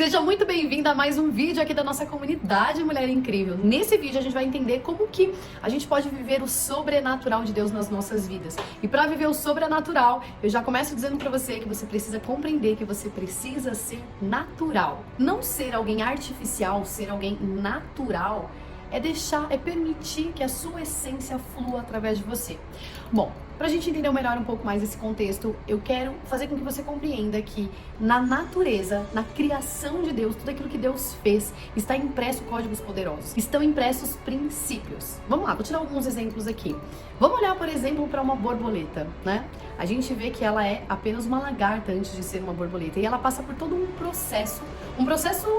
Seja muito bem-vinda a mais um vídeo aqui da nossa comunidade Mulher Incrível. Nesse vídeo a gente vai entender como que a gente pode viver o sobrenatural de Deus nas nossas vidas. E para viver o sobrenatural, eu já começo dizendo para você que você precisa compreender que você precisa ser natural. Não ser alguém artificial, ser alguém natural, é permitir que a sua essência flua através de você. Bom, pra gente entender melhor um pouco mais esse contexto, eu quero fazer com que você compreenda que na natureza, na criação de Deus, tudo aquilo que Deus fez, está impresso códigos poderosos, estão impressos princípios. Vamos lá, vou tirar alguns exemplos aqui. Vamos olhar, por exemplo, para uma borboleta, né? A gente vê que ela é apenas uma lagarta antes de ser uma borboleta e ela passa por todo um processo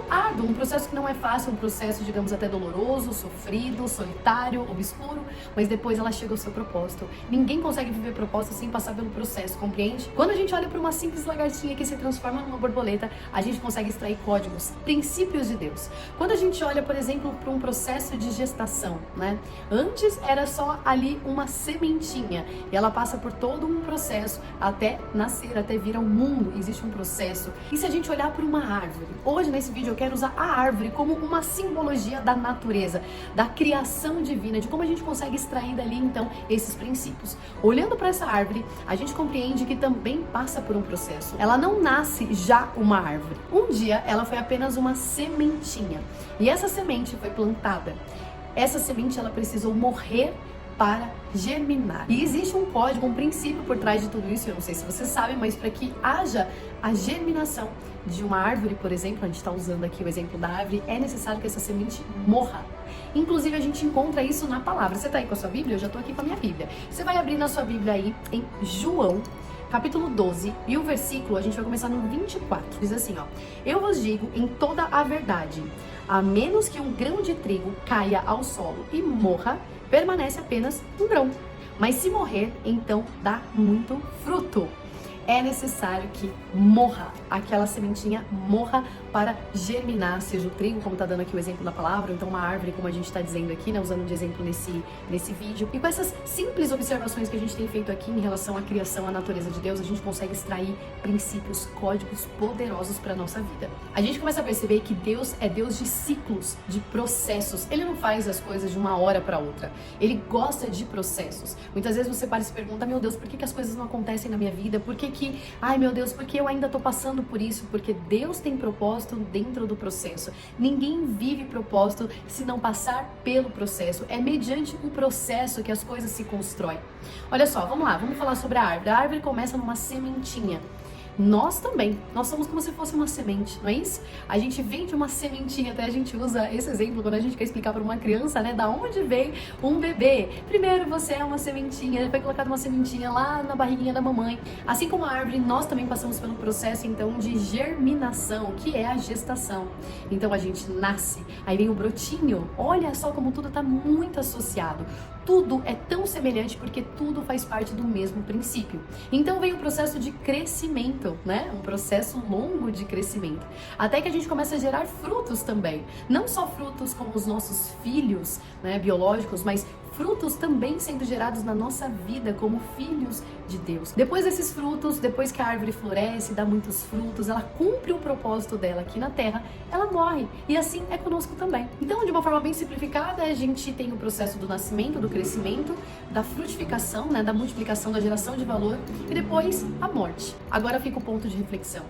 árduo, um processo que não é fácil, um processo, digamos, até doloroso, sofrido, solitário, obscuro, mas depois ela chega ao seu propósito. Ninguém consegue viver propósito sem passar pelo processo, compreende? Quando a gente olha para uma simples lagartinha que se transforma numa borboleta, a gente consegue extrair códigos, princípios de Deus. Quando a gente olha, por exemplo, para um processo de gestação, né? Antes era só ali uma sementinha e ela passa por todo um processo até nascer, até vir ao mundo. Existe um processo. E se a gente olhar para uma árvore? Hoje, nesse vídeo, eu quero usar a árvore como uma simbologia da natureza, da criação divina, de como a gente consegue extrair dali, então, esses princípios. Olhando para essa árvore, a gente compreende que também passa por um processo. Ela não nasce já uma árvore. Um dia, ela foi apenas uma sementinha. E essa semente foi plantada. Essa semente, ela precisou morrer para germinar. E existe um código, um princípio por trás de tudo isso, eu não sei se você sabe, mas para que haja a germinação de uma árvore, por exemplo, a gente está usando aqui o exemplo da árvore, é necessário que essa semente morra. Inclusive, a gente encontra isso na palavra. Você está aí com a sua Bíblia? Eu já estou aqui com a minha Bíblia. Você vai abrir na sua Bíblia aí em João, capítulo 12, e o versículo, a gente vai começar no 24. Diz assim, ó: Eu vos digo em toda a verdade, a menos que um grão de trigo caia ao solo e morra, permanece apenas um grão. Mas se morrer, então dá muito fruto. É necessário que morra, aquela sementinha morra para germinar, seja o trigo, como está dando aqui o exemplo da palavra, então uma árvore, como a gente está dizendo aqui, né, usando de exemplo nesse vídeo. E com essas simples observações que a gente tem feito aqui em relação à criação, à natureza de Deus, a gente consegue extrair princípios, códigos poderosos para a nossa vida. A gente começa a perceber que Deus é Deus de ciclos, de processos. Ele não faz as coisas de uma hora para outra. Ele gosta de processos. Muitas vezes você para e se pergunta: meu Deus, por que as coisas não acontecem na minha vida? Por que ai meu Deus, porque eu ainda tô passando por isso? Porque Deus tem propósito dentro do processo. Ninguém vive propósito se não passar pelo processo. É mediante o processo que as coisas se constroem. Olha só, vamos lá, vamos falar sobre a árvore. A árvore começa numa sementinha. Nós também, nós somos como se fosse uma semente, não é isso? A gente vem de uma sementinha, até a gente usa esse exemplo quando a gente quer explicar para uma criança, né, da onde veio um bebê. Primeiro você é uma sementinha, foi colocada uma sementinha lá na barriguinha da mamãe. Assim como a árvore, nós também passamos pelo processo, então, de germinação, que é a gestação. Então a gente nasce, aí vem o brotinho. Olha só como tudo está muito associado. Tudo é tão semelhante porque tudo faz parte do mesmo princípio. Então vem o processo de crescimento, né? Um processo longo de crescimento. Até que a gente começa a gerar frutos também. Não só frutos como os nossos filhos, né, biológicos, mas frutos também sendo gerados na nossa vida como filhos de Deus. Depois desses frutos, depois que a árvore floresce, dá muitos frutos, ela cumpre o propósito dela aqui na terra, ela morre. E assim é conosco também. Então, de uma forma bem simplificada, a gente tem o processo do nascimento, do crescimento, da frutificação, né, da multiplicação, da geração de valor e depois a morte. Agora fica o ponto de reflexão.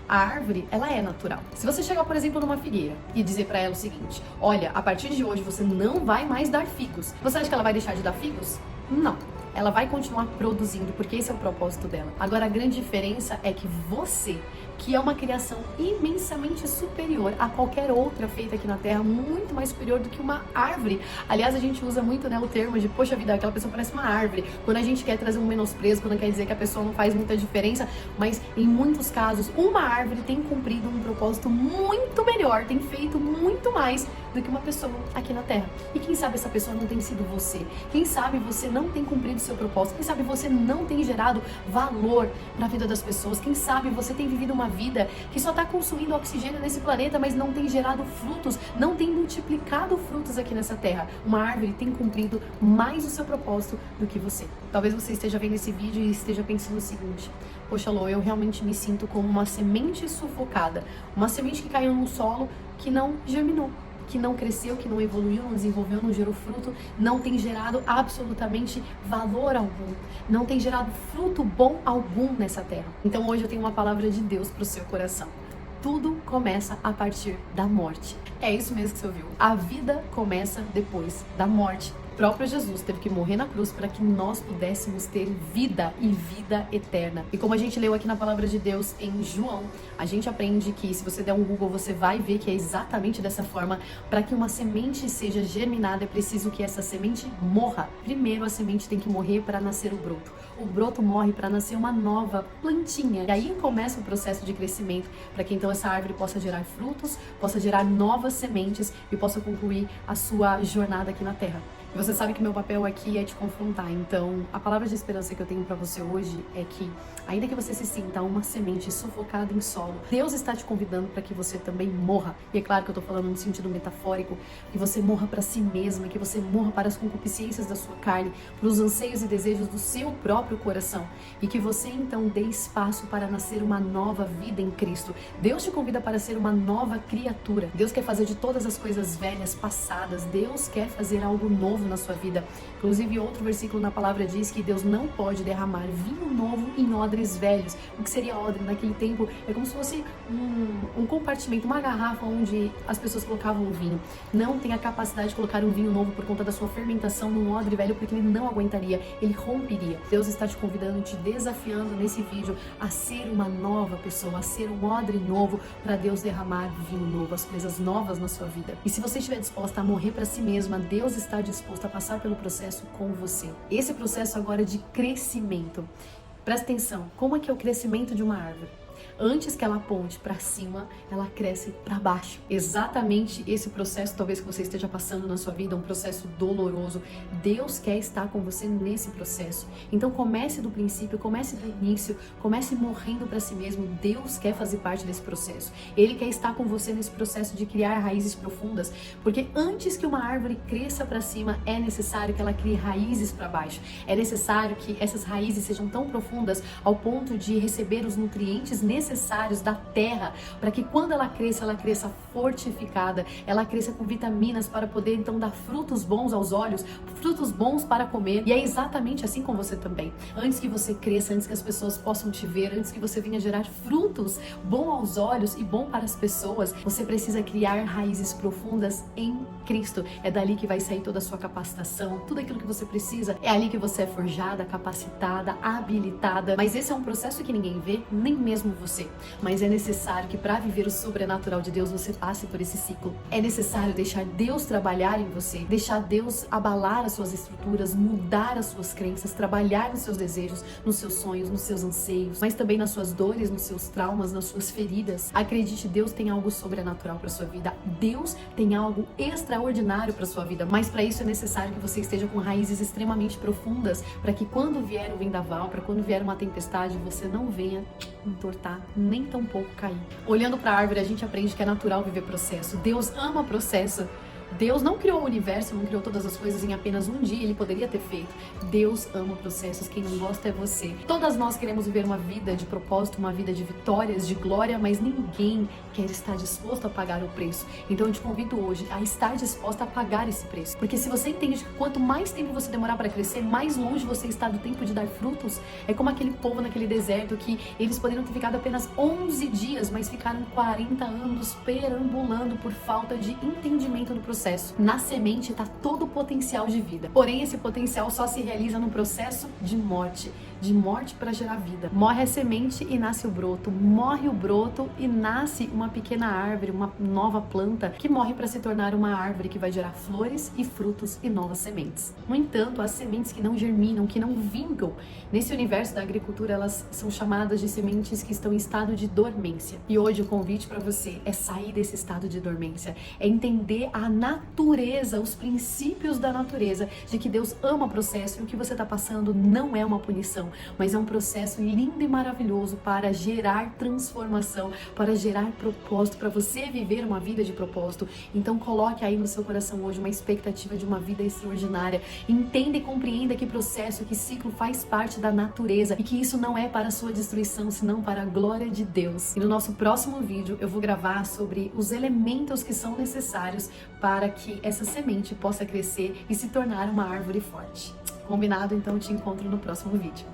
A árvore, ela é natural. Se você chegar, por exemplo, numa figueira e dizer pra ela o seguinte: olha, a partir de hoje você não vai mais dar figos. Você acha que ela vai deixar de dar figos? Não. Ela vai continuar produzindo, porque esse é o propósito dela. Agora, a grande diferença é que você, que é uma criação imensamente superior a qualquer outra feita aqui na Terra, muito mais superior do que uma árvore. Aliás, a gente usa muito, né, o termo de, poxa vida, aquela pessoa parece uma árvore, quando a gente quer trazer um menosprezo, quando quer dizer que a pessoa não faz muita diferença, mas em muitos casos, uma árvore tem cumprido um propósito muito melhor, tem feito muito mais do que uma pessoa aqui na Terra. E quem sabe essa pessoa não tem sido você? Quem sabe você não tem cumprido seu propósito? Quem sabe você não tem gerado valor na vida das pessoas? Quem sabe você tem vivido uma uma vida que só está consumindo oxigênio nesse planeta, mas não tem gerado frutos, não tem multiplicado frutos aqui nessa terra. Uma árvore tem cumprido mais o seu propósito do que você. Talvez você esteja vendo esse vídeo e esteja pensando o seguinte: poxa, Lô, eu realmente me sinto como uma semente sufocada, uma semente que caiu no solo que não germinou, que não cresceu, que não evoluiu, não desenvolveu, não gerou fruto, não tem gerado absolutamente valor algum, não tem gerado fruto bom algum nessa terra. Então hoje eu tenho uma palavra de Deus para o seu coração. Tudo começa a partir da morte. É isso mesmo que você ouviu. A vida começa depois da morte. O próprio Jesus teve que morrer na cruz para que nós pudéssemos ter vida e vida eterna. E como a gente leu aqui na palavra de Deus em João, a gente aprende que se você der um Google, você vai ver que é exatamente dessa forma. Para que uma semente seja germinada, é preciso que essa semente morra. Primeiro a semente tem que morrer para nascer o broto. O broto morre para nascer uma nova plantinha. E aí começa o processo de crescimento, para que então essa árvore possa gerar frutos, possa gerar novas sementes e possa concluir a sua jornada aqui na terra. E você sabe que meu papel aqui é te confrontar. Então, a palavra de esperança que eu tenho para você hoje é que, ainda que você se sinta uma semente sufocada em solo, Deus está te convidando para que você também morra. E é claro que eu tô falando no sentido metafórico, que você morra para si mesma, que você morra para as concupiscências da sua carne, para os anseios e desejos do seu próprio coração. E que você então dê espaço para nascer uma nova vida em Cristo. Deus te convida para ser uma nova criatura. Deus quer fazer de todas as coisas velhas, passadas. Deus quer fazer algo novo na sua vida. Inclusive, outro versículo na palavra diz que Deus não pode derramar vinho novo em odres velhos. O que seria odre naquele tempo? É como se fosse um compartimento, uma garrafa onde as pessoas colocavam o vinho. Não tem a capacidade de colocar um vinho novo por conta da sua fermentação num odre velho, porque ele não aguentaria, ele romperia. Deus está te convidando, te desafiando nesse vídeo a ser uma nova pessoa, a ser um odre novo para Deus derramar vinho novo, as coisas novas na sua vida. E se você estiver disposta a morrer para si mesma, Deus está disposto a passar pelo processo com você. Esse processo agora de crescimento. Presta atenção, como é que é o crescimento de uma árvore? Antes que ela aponte para cima, ela cresce para baixo. Exatamente esse processo, talvez que você esteja passando na sua vida, um processo doloroso. Deus quer estar com você nesse processo. Então comece do princípio, comece do início, comece morrendo para si mesmo. Deus quer fazer parte desse processo. Ele quer estar com você nesse processo de criar raízes profundas, porque antes que uma árvore cresça para cima, é necessário que ela crie raízes para baixo. É necessário que essas raízes sejam tão profundas ao ponto de receber os nutrientes necessários da terra, para que quando ela cresça fortificada, ela cresça com vitaminas para poder então dar frutos bons aos olhos, frutos bons para comer. E é exatamente assim com você também. Antes que você cresça, antes que as pessoas possam te ver, antes que você venha gerar frutos bom aos olhos e bom para as pessoas, você precisa criar raízes profundas em Cristo. É dali que vai sair toda a sua capacitação, tudo aquilo que você precisa. É ali que você é forjada, capacitada, habilitada. Mas esse é um processo que ninguém vê, nem mesmo você. Mas é necessário que para viver o sobrenatural de Deus você passe por esse ciclo. É necessário deixar Deus trabalhar em você, deixar Deus abalar as suas estruturas, mudar as suas crenças, trabalhar nos seus desejos, nos seus sonhos, nos seus anseios, mas também nas suas dores, nos seus traumas, nas suas feridas. Acredite, Deus tem algo sobrenatural para sua vida. Deus tem algo extraordinário para sua vida, mas para isso é necessário que você esteja com raízes extremamente profundas, para que quando vier o vendaval, para quando vier uma tempestade, você não venha entortar, nem tampouco cair. Olhando para a árvore, a gente aprende que é natural viver processo. Deus ama processo. Deus não criou o universo, não criou todas as coisas em apenas um dia, ele poderia ter feito. Deus ama processos, quem não gosta é você. Todas nós queremos viver uma vida de propósito, uma vida de vitórias, de glória, mas ninguém quer estar disposto a pagar o preço. Então eu te convido hoje a estar disposta a pagar esse preço. Porque se você entende que quanto mais tempo você demorar para crescer, mais longe você está do tempo de dar frutos. É como aquele povo naquele deserto que eles poderiam ter ficado apenas 11 dias, mas ficaram 40 anos perambulando por falta de entendimento do processo. Na semente está todo o potencial de vida. Porém, esse potencial só se realiza no processo de morte para gerar vida. Morre a semente e nasce o broto. Morre o broto e nasce uma pequena árvore, uma nova planta que morre para se tornar uma árvore que vai gerar flores e frutos e novas sementes. No entanto, as sementes que não germinam, que não vingam, nesse universo da agricultura, elas são chamadas de sementes que estão em estado de dormência. E hoje o convite para você é sair desse estado de dormência, é entender a natureza, os princípios da natureza, de que Deus ama o processo e o que você está passando não é uma punição, destruição, mas é um processo lindo e maravilhoso para gerar transformação, para gerar propósito, para você viver uma vida de propósito. Então coloque aí no seu coração hoje uma expectativa de uma vida extraordinária. Entenda e compreenda que processo, que ciclo faz parte da natureza e que isso não é para a sua destruição, senão para a glória de Deus. E no nosso próximo vídeo eu vou gravar sobre os elementos que são necessários para que essa semente possa crescer e se tornar uma árvore forte. Combinado? Então eu te encontro no próximo vídeo.